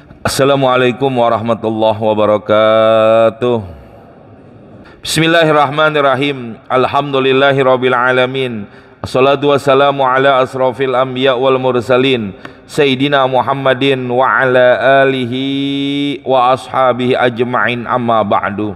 Assalamualaikum warahmatullahi wabarakatuh. Bismillahirrahmanirrahim. Alhamdulillahirabbil alamin. Assalatu wassalamu ala asrofil anbiya wal mursalin Sayyidina Muhammadin wa ala alihi wa ashabihi ajma'in, amma ba'du.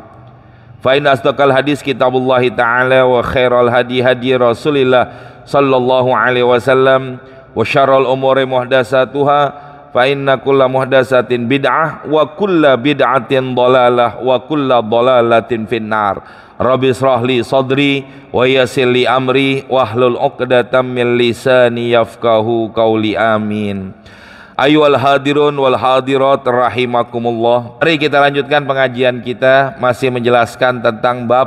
Fa inna asdaqal hadis kitabullahi ta'ala wa khairal hadi hadi Rasulillah sallallahu alaihi wasallam wa syarrul umuri muhdatsatuha fa inna kulla muhdatsatin bid'ah wa kulla bid'atin dhalalah wa kulla dhalalatin finnar. Rabbi israh li sadri wa yassir li amri wahlul 'uqdatam min lisani yafqahu qawli, amin. Ayyuhal hadirun wal hadirat rahimakumullah. Mari kita lanjutkan pengajian kita, masih menjelaskan tentang bab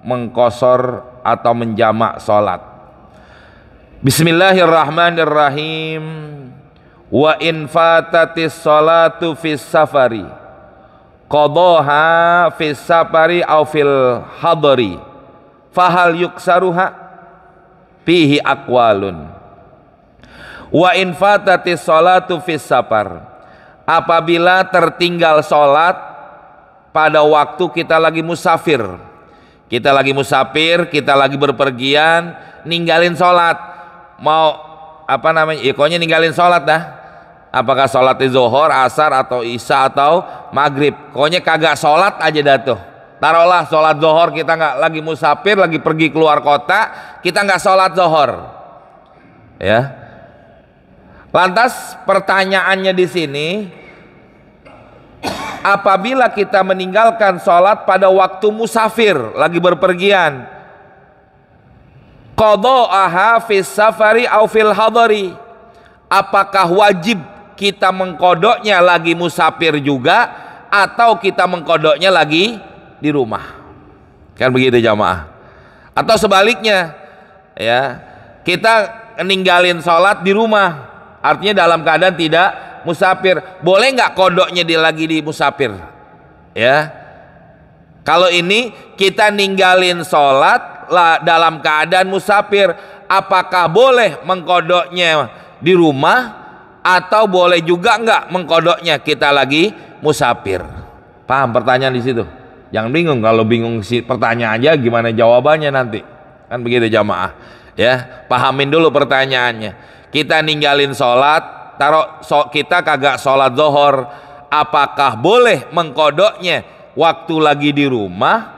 mengqashar atau menjamak salat. Bismillahirrahmanirrahim. Wa in fatatis salatu fis safari qadaha fis safari aw fil hadari fahal yuksaruha fihi aqwalun. Wa in fatatis salatu fis safar, apabila tertinggal salat pada waktu kita lagi musafir, kita lagi berpergian, ninggalin salat, mau apa namanya, pokoknya ninggalin salat dah. Apakah sholat zuhur, asar, atau isya, atau maghrib, pokoknya kagak sholat aja dah tuh. Taruhlah sholat zuhur, kita nggak lagi musafir, lagi pergi keluar kota, kita nggak sholat zuhur, ya. Lantas pertanyaannya di sini, apabila kita meninggalkan sholat pada waktu musafir, lagi berpergian, qada'aha fis safari aw fil hadari, apakah wajib kita mengkodoknya lagi musafir juga, atau kita mengkodoknya lagi di rumah? Kan begitu jamaah. Atau sebaliknya, ya, kita ninggalin sholat di rumah, artinya dalam keadaan tidak musafir, boleh nggak kodoknya dia lagi di musafir? Ya, kalau ini kita ninggalin sholat dalam keadaan musafir, apakah boleh mengkodoknya di rumah, atau boleh juga enggak mengkodoknya kita lagi musafir? Paham pertanyaan di situ? Jangan bingung, kalau bingung si pertanyaannya gimana jawabannya nanti, kan begitu jamaah, ya. Pahamin dulu pertanyaannya. Kita ninggalin sholat, kita kagak sholat zuhur, apakah boleh mengkodoknya waktu lagi di rumah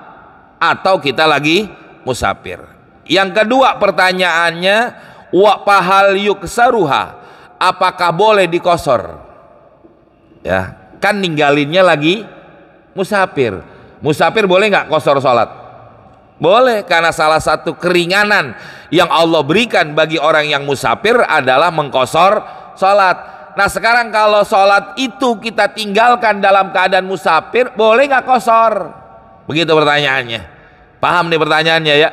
atau kita lagi musafir? Yang kedua pertanyaannya, wa pahal yuksaruha, apakah boleh dikosor? Ya, kan ninggalinnya lagi musafir. Musafir boleh nggak kosor sholat? Boleh, karena salah satu keringanan yang Allah berikan bagi orang yang musafir adalah mengkosor sholat. Nah sekarang kalau sholat itu kita tinggalkan dalam keadaan musafir, boleh nggak kosor? Begitu pertanyaannya. Paham nih pertanyaannya ya?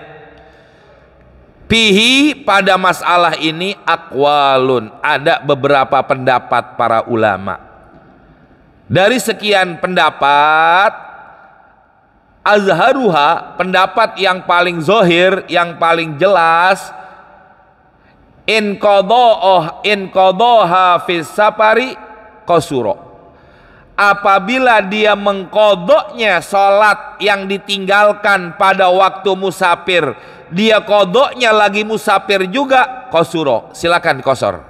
Pihi, pada masalah ini aqwalun, ada beberapa pendapat para ulama. Dari sekian pendapat, azharuha, pendapat yang paling zohir, yang paling jelas, in qadhaha fis safari qasura, apabila dia mengkodoknya sholat yang ditinggalkan pada waktu musafir, dia kodoknya lagi musafir juga, qasura, silakan kosor.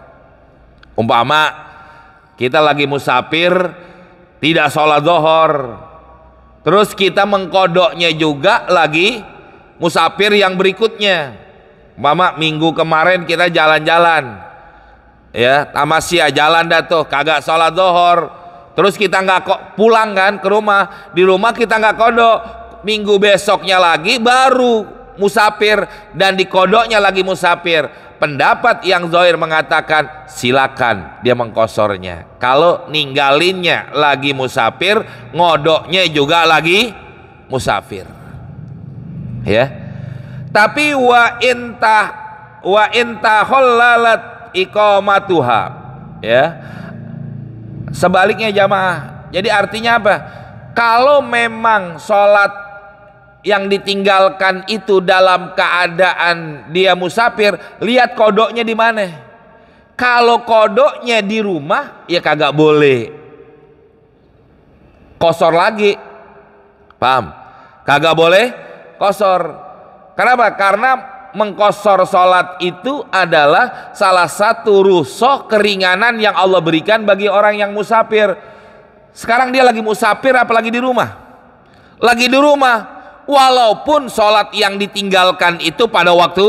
Umpama kita lagi musafir, tidak sholat zuhur, terus kita mengkodoknya juga lagi musafir yang berikutnya. Umpama minggu kemarin kita jalan-jalan, ya, tamasya jalan dah tuh, kagak sholat zuhur, terus kita nggak kok pulang kan ke rumah, di rumah kita nggak kodok, minggu besoknya lagi baru musafir dan dikodoknya lagi musafir. Pendapat yang zahir mengatakan silakan dia mengkosornya. Kalau ninggalinnya lagi musafir, ngodoknya juga lagi musafir, ya. Tapi wa intahallalat iqamatuha, ya, sebaliknya jamaah. Jadi artinya apa? Kalau memang sholat yang ditinggalkan itu dalam keadaan dia musafir, lihat kodoknya di mana. Kalau kodoknya di rumah, ya kagak boleh kosor lagi. Paham? Kagak boleh kosor. Kenapa? Karena mengkosor sholat itu adalah salah satu rukhsah keringanan yang Allah berikan bagi orang yang musafir. Sekarang dia lagi musafir apalagi di rumah? Lagi di rumah. Walaupun sholat yang ditinggalkan itu pada waktu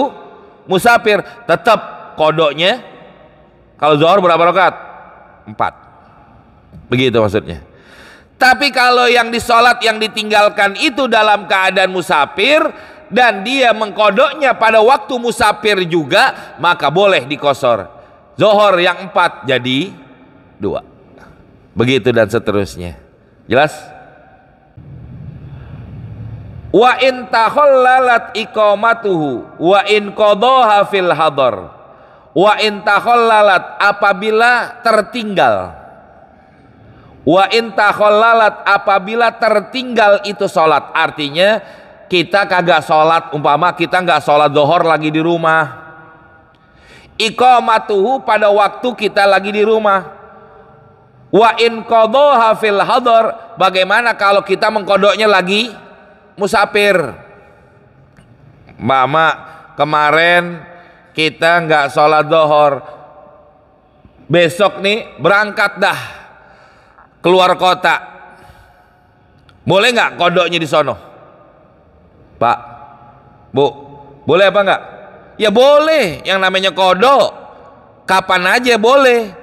musafir, tetap kodoknya kalau zuhur berapa rakaat? 4. Begitu maksudnya. Tapi kalau yang disolat yang ditinggalkan itu dalam keadaan musafir dan dia mengkodoknya pada waktu musafir juga, maka boleh dikosor. Zuhur yang 4 jadi 2. Begitu dan seterusnya. Jelas? Wa in takhallalat iqamatuhu wa in qadaha fil hadar. Wa in takhallalat apabila tertinggal. Wa in takhallalat apabila tertinggal itu sholat, artinya kita kagak sholat, umpama kita nggak sholat zuhur lagi di rumah, iqamatuhu pada waktu kita lagi di rumah. Wa in qadaha fil hadar, bagaimana kalau kita mengkodoknya lagi musafir? Mama kemarin kita nggak sholat zuhur, besok nih berangkat dah keluar kota, boleh nggak kodoknya di sono? Pak, Bu, boleh apa nggak? Ya boleh, yang namanya kodok kapan aja boleh.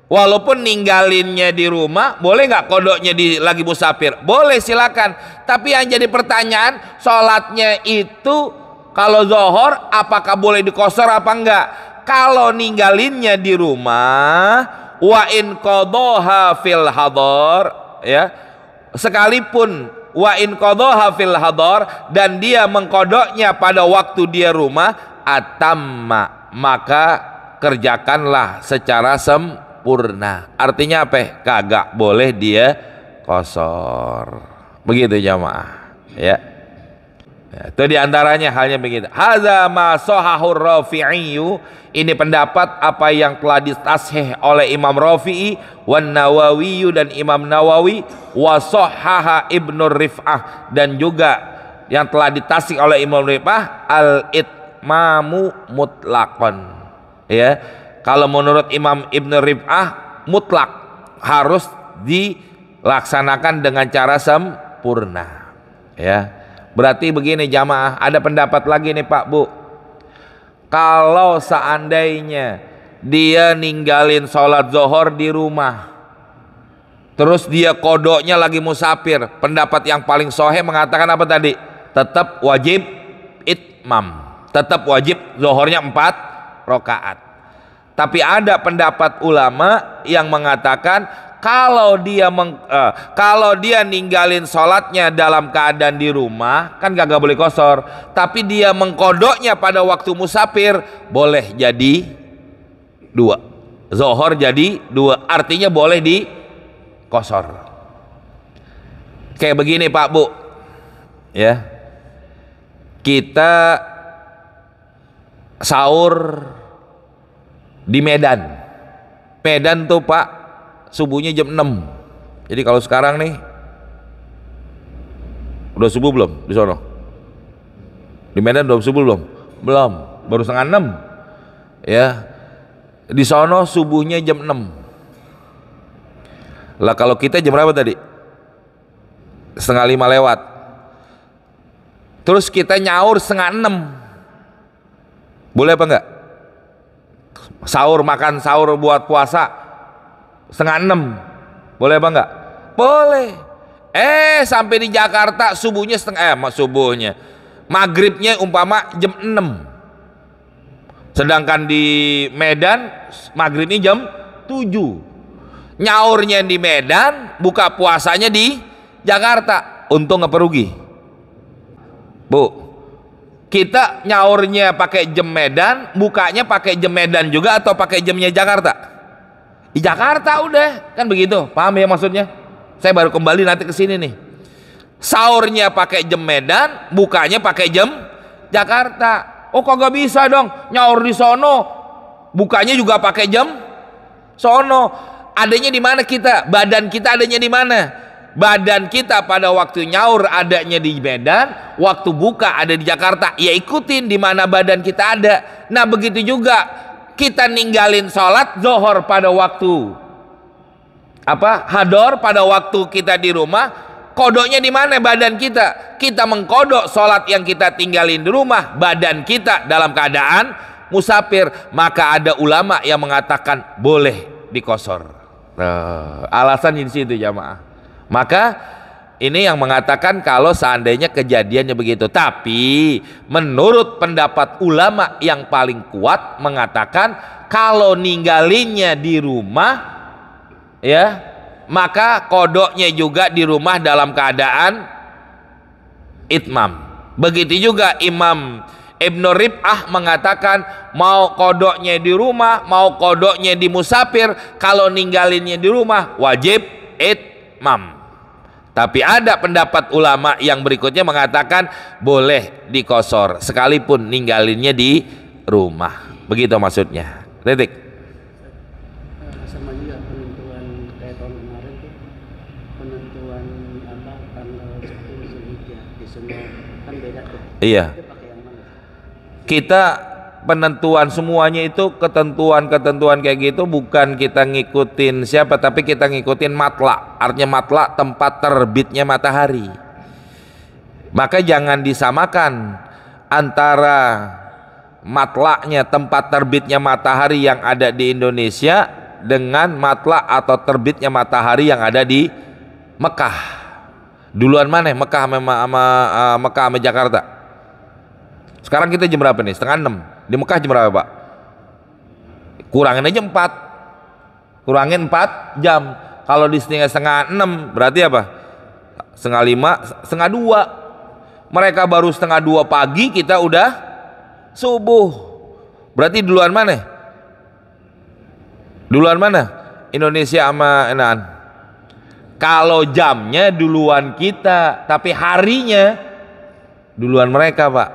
Walaupun ninggalinnya di rumah, boleh nggak kodoknya di lagi musafir? Boleh, silakan. Tapi yang jadi pertanyaan, sholatnya itu kalau zuhur apakah boleh dikosor apa enggak? Kalau ninggalinnya di rumah, wa in qadaha fil hadar, ya, sekalipun wa in qadaha fil hadar dan dia mengkodoknya pada waktu dia rumah, atamma, maka kerjakanlah secara sempurna. Artinya apa? Kagak boleh dia kosor. Begitu jamaah, ya. Itu diantaranya halnya begitu. Hadza ma sahahur Rafi'i, ini pendapat apa yang telah ditashih oleh Imam Rafi'i wan Nawawi dan Imam Nawawi, wa sahhaha Ibnu Rif'ah, dan juga yang telah ditashih oleh Imam Rif'ah al-itmamu mutlaqan. Ya, kalau menurut Imam Ibnu Rif'ah mutlak, harus dilaksanakan dengan cara sempurna. Ya. Berarti begini jamaah, ada pendapat lagi nih Pak Bu. Kalau seandainya dia ninggalin sholat zuhur di rumah, terus dia kodoknya lagi musafir, pendapat yang paling sahih mengatakan apa tadi? Tetap wajib itmam, tetap wajib zuhurnya 4 rakaat. Tapi ada pendapat ulama yang mengatakan kalau dia ninggalin sholatnya dalam keadaan di rumah, kan kagak boleh kosor. Tapi dia mengkodoknya pada waktu musafir, boleh jadi 2. Zuhur jadi 2, artinya boleh dikosor. Kayak begini Pak Bu, ya, kita sahur di Medan. Medan tuh Pak, subuhnya jam 6. Jadi kalau sekarang nih udah subuh belum di sono? Di Medan udah subuh belum? Belum, baru setengah 6. Ya. Di sono subuhnya jam 6. Lah kalau kita jam berapa tadi? Setengah 5 lewat. Terus kita nyaur setengah 6. Boleh apa enggak? Sahur, makan sahur buat puasa setengah 6, boleh apa enggak? Boleh. Sampai di Jakarta subuhnya subuhnya maghribnya umpama jam 6, sedangkan di Medan maghribnya jam 7. Nyaurnya di Medan, buka puasanya di Jakarta. Untung apa rugi? Bu, kita nyaurnya pakai jam Medan, bukanya pakai jam Medan juga atau pakai jamnya Jakarta? Di Jakarta udah, kan begitu. Paham ya maksudnya? Saya baru kembali nanti ke sini nih. Sahurnya pakai jam Medan, bukanya pakai jam Jakarta. Oh kagak bisa dong, nyaur di sono, bukanya juga pakai jam sono. Adanya di mana kita? Badan kita adanya di mana? badan kita pada waktu nyaur adanya di Medan, waktu buka ada di Jakarta, ya ikutin di mana badan kita ada. Nah begitu juga kita ninggalin sholat zuhur pada waktu hador, pada waktu kita di rumah, kodoknya di mana badan kita. Kita mengkodok sholat yang kita tinggalin di rumah, badan kita dalam keadaan musafir, maka ada ulama yang mengatakan boleh dikosor. Alasannya di situ jamaah. Maka ini yang mengatakan kalau seandainya kejadiannya begitu. Tapi menurut pendapat ulama yang paling kuat mengatakan kalau ninggalinnya di rumah, ya, maka kodoknya juga di rumah dalam keadaan itmam. Begitu juga Imam Ibnu Rib'ah mengatakan mau kodoknya di rumah, mau kodoknya di musafir, kalau ninggalinnya di rumah wajib itmam. Tapi ada pendapat ulama yang berikutnya mengatakan boleh dikosor sekalipun ninggalinnya di rumah. Begitu maksudnya. Titik. Sama juga penentuan kayak tahun kemarin tuh, penentuan tanggal 10 Zulhijjah di semua kan beda tuh. Iya. Itu pakai yang mana? Kita penentuan semuanya itu ketentuan kayak gitu bukan kita ngikutin siapa, tapi kita ngikutin matla. Artinya matla tempat terbitnya matahari. Maka jangan disamakan antara matlaknya tempat terbitnya matahari yang ada di Indonesia dengan matlak atau terbitnya matahari yang ada di Mekah. Duluan mana? Mekah sama Jakarta. Sekarang kita jam berapa nih? 5:30. Di Mekah jam berapa Pak? Kurangin aja 4. Kurangin 4 jam. Kalau di 5:30 berarti apa? 5:30, 2:30. Mereka baru 1:30 pagi, kita udah subuh. Berarti duluan mana? Duluan mana? Indonesia sama Enan. Kalau jamnya duluan kita, tapi harinya duluan mereka Pak.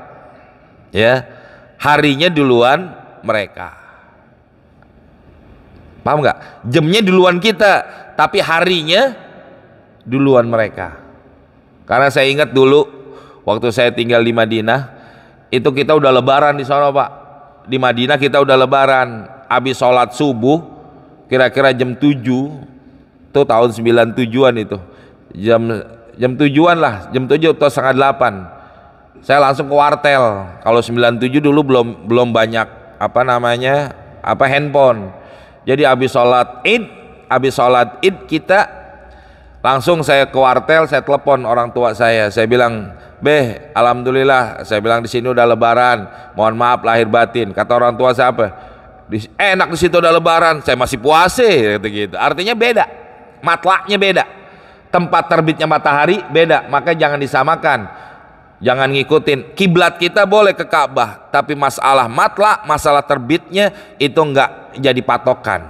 Ya, harinya duluan mereka. Paham nggak? Jamnya duluan kita, tapi harinya duluan mereka. Karena saya ingat dulu waktu saya tinggal di Madinah, itu kita udah lebaran di sana Pak. Di Madinah kita udah lebaran, habis sholat subuh kira-kira jam 7. Itu tahun 97-an itu. Jam 7-an lah, jam 7 atau 7:30. Saya langsung ke wartel. Kalau 97 dulu belum banyak handphone. Jadi habis sholat id kita langsung saya ke wartel, saya telepon orang tua saya bilang, "Beh, alhamdulillah," saya bilang, "di sini udah lebaran. Mohon maaf lahir batin." Kata orang tua saya apa? Enak di situ udah lebaran, saya masih puasa gitu. Artinya beda. Matlaknya beda. Tempat terbitnya matahari beda, maka jangan disamakan. Jangan ngikutin kiblat. Kita boleh ke Ka'bah, tapi masalah matlak, masalah terbitnya itu enggak jadi patokan.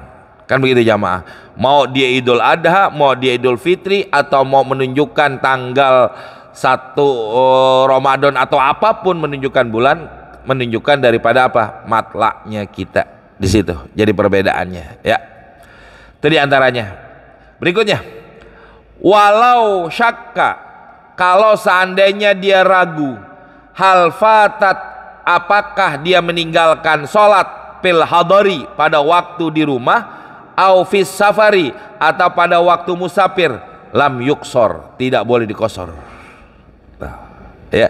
Kan begitu jamaah. Mau dia Idul Adha, mau dia Idul Fitri, atau mau menunjukkan tanggal 1 Ramadan atau apapun menunjukkan bulan, menunjukkan daripada apa? Matlaknya kita di situ. Jadi perbedaannya, ya. Itu diantaranya. Berikutnya, walau syakka, kalau seandainya dia ragu, hal fatat, apakah dia meninggalkan sholat fil hadari pada waktu di rumah, au fis safari, atau pada waktu musafir, lam yuksor, tidak boleh dikosor. Nah, ya,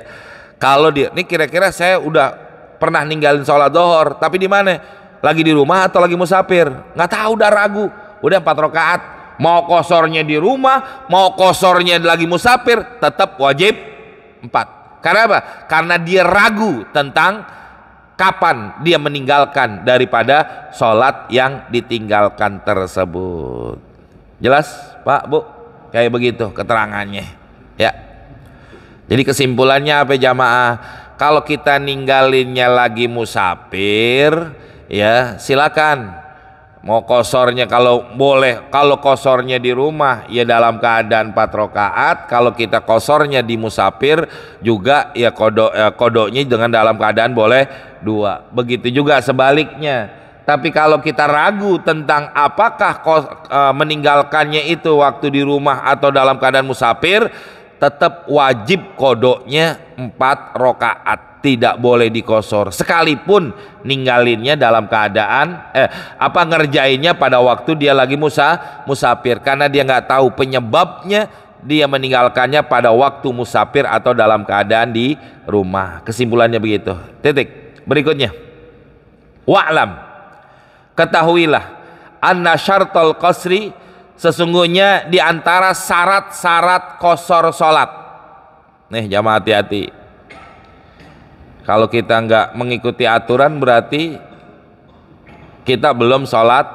kalau dia ini kira-kira saya udah pernah ninggalin sholat zuhur, tapi di mana? Lagi di rumah atau lagi musafir? Nggak tahu, udah ragu. Udah 4 rakaat. Mau kosornya di rumah, mau kosornya lagi musafir, tetap wajib 4. Karena apa? Karena dia ragu tentang kapan dia meninggalkan daripada sholat yang ditinggalkan tersebut. Jelas Pak Bu? Kayak begitu keterangannya, ya. Jadi kesimpulannya apa jamaah? Kalau kita ninggalinnya lagi musafir, ya silakan. Mau kosornya kalau boleh, kalau kosornya di rumah ya dalam keadaan 4 rakaat. Kalau kita kosornya di musafir juga ya kodoknya dengan dalam keadaan boleh 2. Begitu juga sebaliknya. Tapi kalau kita ragu tentang apakah meninggalkannya itu waktu di rumah atau dalam keadaan musafir, tetap wajib kodoknya 4 rakaat, tidak boleh dikosor sekalipun ninggalinnya dalam keadaan ngerjainnya pada waktu dia lagi musafir, karena dia nggak tahu penyebabnya dia meninggalkannya pada waktu musafir atau dalam keadaan di rumah. Kesimpulannya begitu. Titik. Berikutnya, wa'lam, ketahuilah, anna syartul qasri, sesungguhnya di antara syarat-syarat qasar salat. Nih jamaah hati-hati. Kalau kita nggak mengikuti aturan berarti kita belum sholat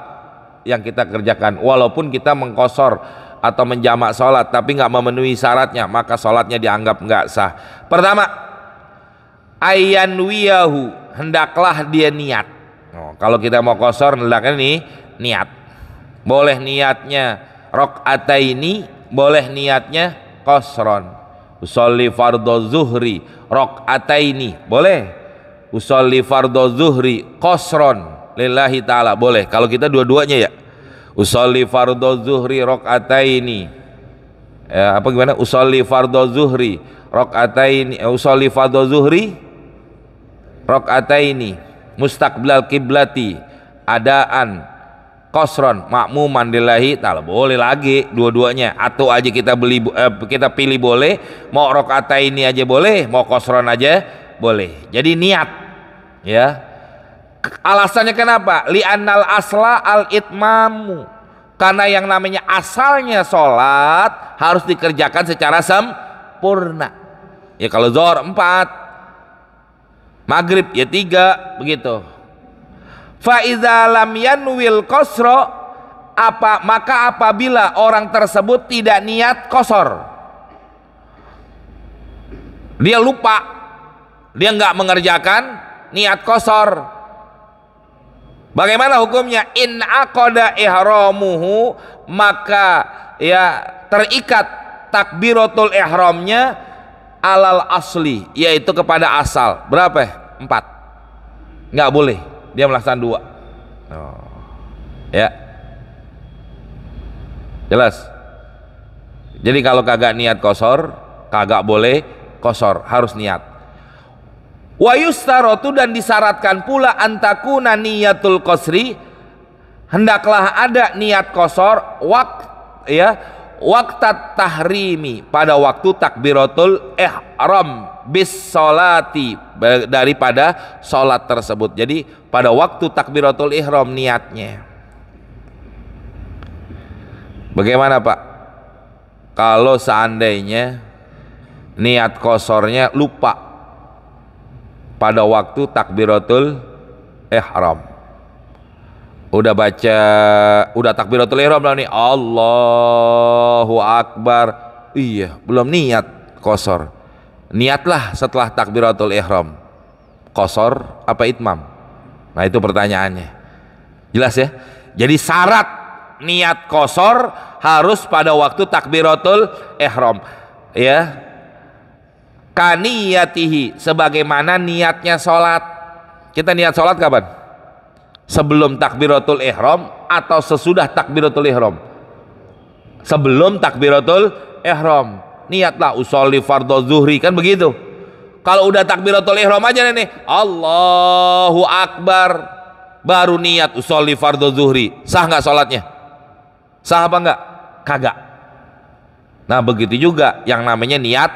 yang kita kerjakan. Walaupun kita mengqasar atau menjamak sholat tapi nggak memenuhi syaratnya, maka sholatnya dianggap nggak sah. Pertama, ayanwiyahu, hendaklah dia niat. Kalau kita mau qasar hendaknya nih niat. Boleh niatnya rakaataini, boleh niatnya qasron. Usolli fardhu zuhri rakaataini, boleh. Usolli fardhu zuhri qasron lillahi ta'ala, boleh. Kalau kita dua-duanya ya, usolli fardhu zuhri rakaataini, gimana? Usolli fardhu zuhri rakaataini, usolli fardhu zuhri rakaataini mustaqbilal kiblati adaan qasron makmuman lillahi ta'ala, boleh lagi dua-duanya. Atau aja kita kita pilih boleh, mau rakaataini aja boleh, mau qasron aja boleh. Jadi niat ya. Alasannya kenapa? Li'annal asla al-itmamu, karena yang namanya asalnya sholat harus dikerjakan secara sempurna. Ya kalau zuhur 4, maghrib ya 3, begitu. Fa idza lam yanwil qasra, maka apabila orang tersebut tidak niat qasar, dia lupa, dia nggak mengerjakan niat qasar, bagaimana hukumnya? In aqada ihramuhu, maka ya terikat takbiratul ihramnya alal asli, yaitu kepada asal. Berapa? 4. Nggak boleh dia melaksanakan 2. Ya, jelas. Jadi kalau kagak niat qasar, kagak boleh qasar, harus niat. Wa yustarotu, dan disyaratkan pula antakuna niyatul qasri, hendaklah ada niat qasar waqtat tahrimi, pada waktu takbiratul ihram bis salati, daripada salat tersebut. Jadi pada waktu takbiratul ihram niatnya. Bagaimana Pak kalau seandainya niat qasarnya lupa pada waktu takbiratul ihram? Udah takbiratul ihram lah nih, Allahu Akbar, iya belum niat qasar. Niatlah setelah takbiratul ihram, qasar apa itmam? Nah itu pertanyaannya. Jelas ya? Jadi syarat niat qasar harus pada waktu takbiratul ihram ya, kaniyatihi, sebagaimana niatnya sholat. Kita niat sholat kapan? Sebelum takbiratul ihram atau sesudah takbiratul ihram? Sebelum takbiratul ihram. Niatlah usolli fardhu zuhri, kan begitu. Kalau udah takbiratul ihram aja nih, Allahu Akbar, baru niat usolli fardhu zuhri, sah nggak sholatnya? Sah apa enggak? Kagak. Nah begitu juga yang namanya niat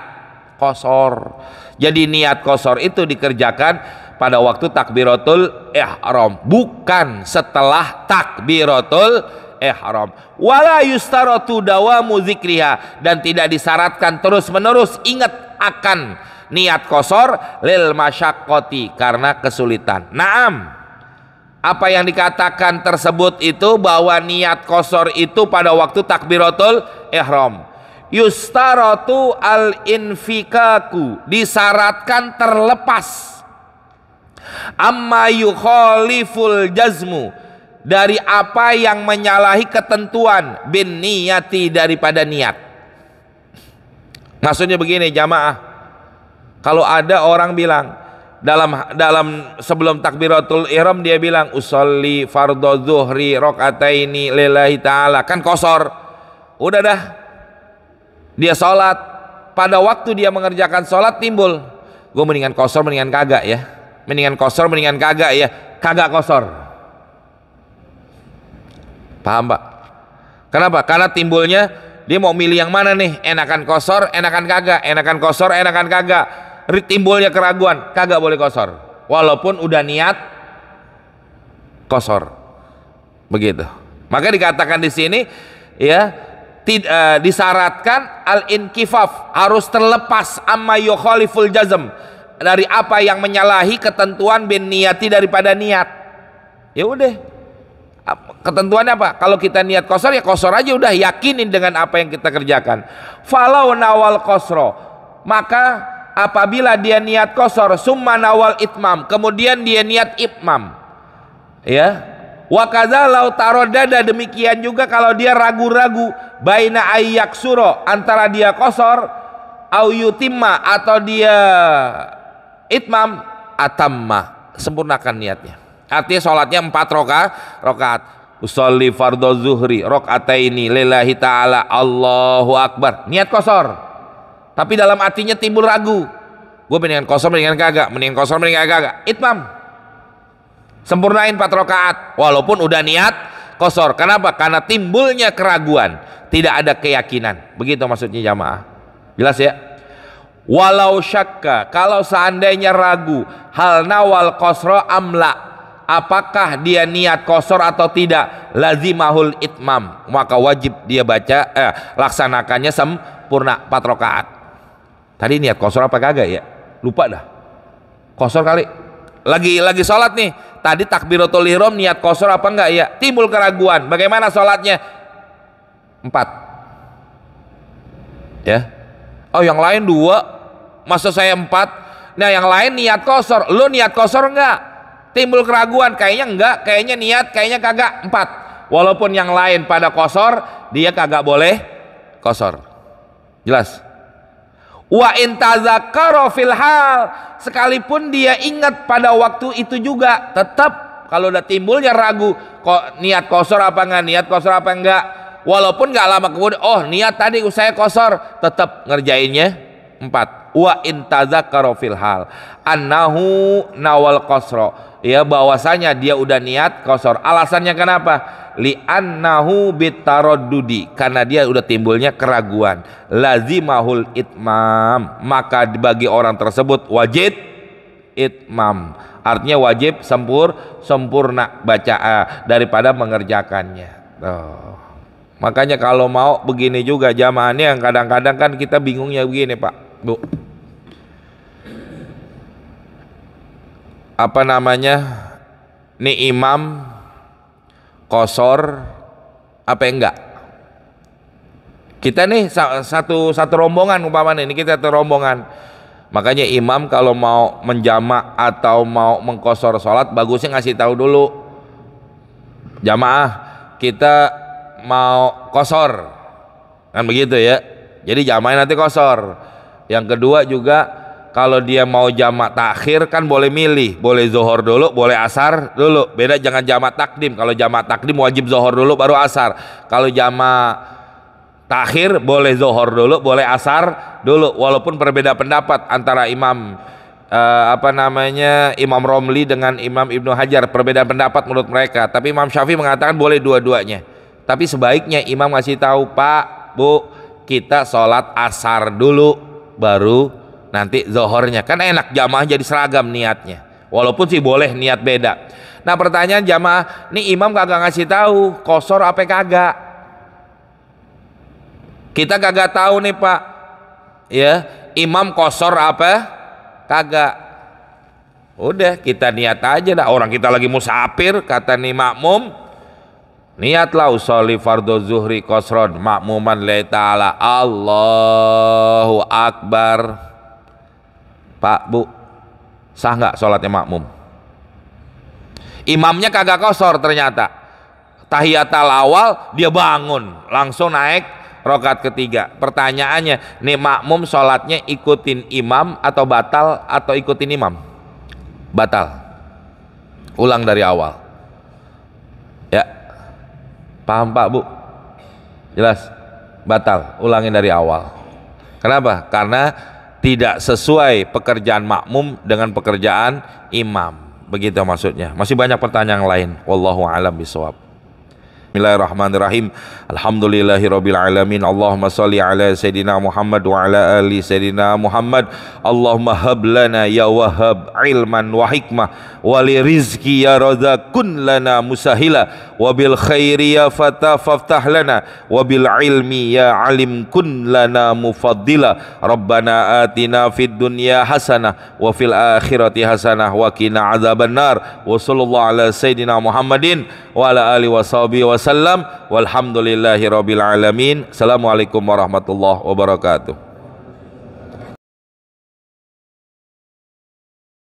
qasar. Jadi niat qasar itu dikerjakan pada waktu takbiratul ihram, bukan setelah takbiratul ihram. Wala yustaratu dawamu zikriha, dan tidak disyaratkan terus menerus ingat akan niat qasar lil masyaqqati, karena kesulitan. Naam, apa yang dikatakan tersebut itu bahwa niat qasar itu pada waktu takbiratul ihram. Yustaratu al-infikaku, disyaratkan terlepas. Amma yukhaliful jazmu, dari apa yang menyalahi ketentuan, bin niyati, daripada niat. Maksudnya begini jamaah, kalau ada orang bilang dalam sebelum takbiratul ihram dia bilang usolli fardhu zuhri rakaataini lillahi ta'ala, kan qashar. Udah dah, dia sholat, pada waktu dia mengerjakan sholat timbul, gue mendingan qashar mendingan kagak ya, mendingan qashar mendingan kagak ya, kagak qashar. Paham Pak? Kenapa? Karena timbulnya dia mau milih yang mana nih, enakan qashar enakan kagak, enakan qashar enakan kagak. Timbulnya keraguan, kagak boleh qashar walaupun udah niat qashar. Begitu. Maka dikatakan di sini ya, disyaratkan al-inkifaf, harus terlepas amma yukhaliful jazm, dari apa yang menyalahi ketentuan bin niyati, daripada niat. Ya udah, ketentuannya apa? Kalau kita niat qashar ya qashar aja, udah yakinin dengan apa yang kita kerjakan. Falau nawal qasro, maka apabila dia niat qashar summa nawal itmam, kemudian dia niat itmam, ya, wa kadza lau taradada, demikian juga kalau dia ragu-ragu baina ayyak suro, antara dia qashar au yutimma, atau dia itmam, atamma, sempurnakan niatnya. Artinya sholatnya 4 rakaat, usolli fardhu zuhri rakaataini lillahi ta'ala Allahu akbar, niat qashar, tapi dalam hatinya timbul ragu, gue mendingan qashar mendingan kagak, mendingan qashar mendingan kagak, itmam, sempurnain 4 rakaat walaupun udah niat qashar. Kenapa? Karena timbulnya keraguan, tidak ada keyakinan. Begitu maksudnya jamaah. Jelas ya? Walau syakka, kalau seandainya ragu, hal nawal qashra amla, apakah dia niat qashar atau tidak, lazimahul itmam, maka wajib dia baca laksanakannya sempurna 4 rakaat. Tadi niat qashar apa kagak ya? Lupa dah. Qashar kali. Lagi sholat nih. Tadi takbiratul ihram niat qashar apa enggak ya? Timbul keraguan. Bagaimana sholatnya? 4. Ya. Oh, yang lain 2. Masa saya 4? Nah, yang lain niat qashar. Lu niat qashar enggak? Timbul keraguan. Kayaknya enggak, kayaknya niat, kayaknya kagak. 4. Walaupun yang lain pada qashar, dia kagak boleh qashar. Jelas? Wa intazakkara fil hal, sekalipun dia ingat pada waktu itu juga, tetap kalau udah timbulnya ragu, kok niat qashar apa enggak, niat qashar apa enggak, walaupun enggak lama kemudian, oh niat tadi saya qashar, tetap ngerjainnya 4. Wa intazakkara fil hal annahu nawal qashra, ya bahwasanya dia udah niat qashar. Alasannya kenapa? Li'annahu bitaraddudi, karena dia udah timbulnya keraguan. Lazimahul itmam, maka bagi orang tersebut wajib itmam, artinya wajib sempurna baca daripada mengerjakannya. Makanya kalau mau begini juga jamaahnya, yang kadang-kadang kan kita bingungnya begini Pak Bu, apa namanya, nih imam qashar apa enggak? Kita nih satu rombongan umpamanya, ini kita satu rombongan. Makanya imam kalau mau menjamak atau mau mengqashar sholat, bagusnya ngasih tahu dulu, jamaah kita mau qashar, kan begitu ya. Jadi jamaah nanti qashar. Yang kedua juga, kalau dia mau jamak takhir kan boleh milih, boleh zuhur dulu, boleh asar dulu. Beda, jangan jamak takdim. Kalau jamak takdim wajib zuhur dulu baru asar. Kalau jamak takhir boleh zuhur dulu, boleh asar dulu. Walaupun berbeda pendapat antara Imam Imam Romli dengan Imam Ibnu Hajar, perbedaan pendapat menurut mereka. Tapi Imam Syafi'i mengatakan boleh dua-duanya. Tapi sebaiknya imam ngasih tahu, Pak, Bu, kita sholat asar dulu baru nanti zohornya, kan enak jamaah jadi seragam niatnya, walaupun sih boleh niat beda. Nah pertanyaan jamaah, nih imam kagak ngasih tahu qashar apa kagak, kita kagak tahu nih Pak ya, imam qashar apa kagak. Udah kita niat aja dah, orang kita lagi musafir, kata nih makmum, niatlah usolli fardhu zuhri qashran makmuman lillahi ta'ala Allahu akbar. Pak Bu, sah nggak sholatnya makmum? Imamnya kagak qashar ternyata. Tahiyatul awal dia bangun langsung naik rakaat ketiga. Pertanyaannya, nih makmum sholatnya ikutin imam atau batal atau ikutin imam? batal. Ulang dari awal. Ya. Paham Pak, Bu? Jelas? Batal, ulangin dari awal. Kenapa? Karena tidak sesuai pekerjaan makmum dengan pekerjaan imam. Begitu maksudnya. Masih banyak pertanyaan lain. Wallahu a'lam bishawab. Bismillahirrahmanirrahim. Alhamdulillahirabbil alamin. Allahumma shalli ala sayidina Muhammad wa ala ali sayidina Muhammad. Allahumma hab lana ya wahhab ilman wa hikmah wa li rizqi ya razaqun lana musahila wa bil khairi ya fata faftah lana wa bil ilmi ya alim kun lana mufaddila. Rabbana atina fid dunya hasanah wa fil akhirati hasanah wa qina adzabannar. Wa sallallahu ala sayidina Muhammadin wa ala alihi washabihi wasallam walhamdulillahi rabbil alamin. Assalamualaikum warahmatullahi wabarakatuh.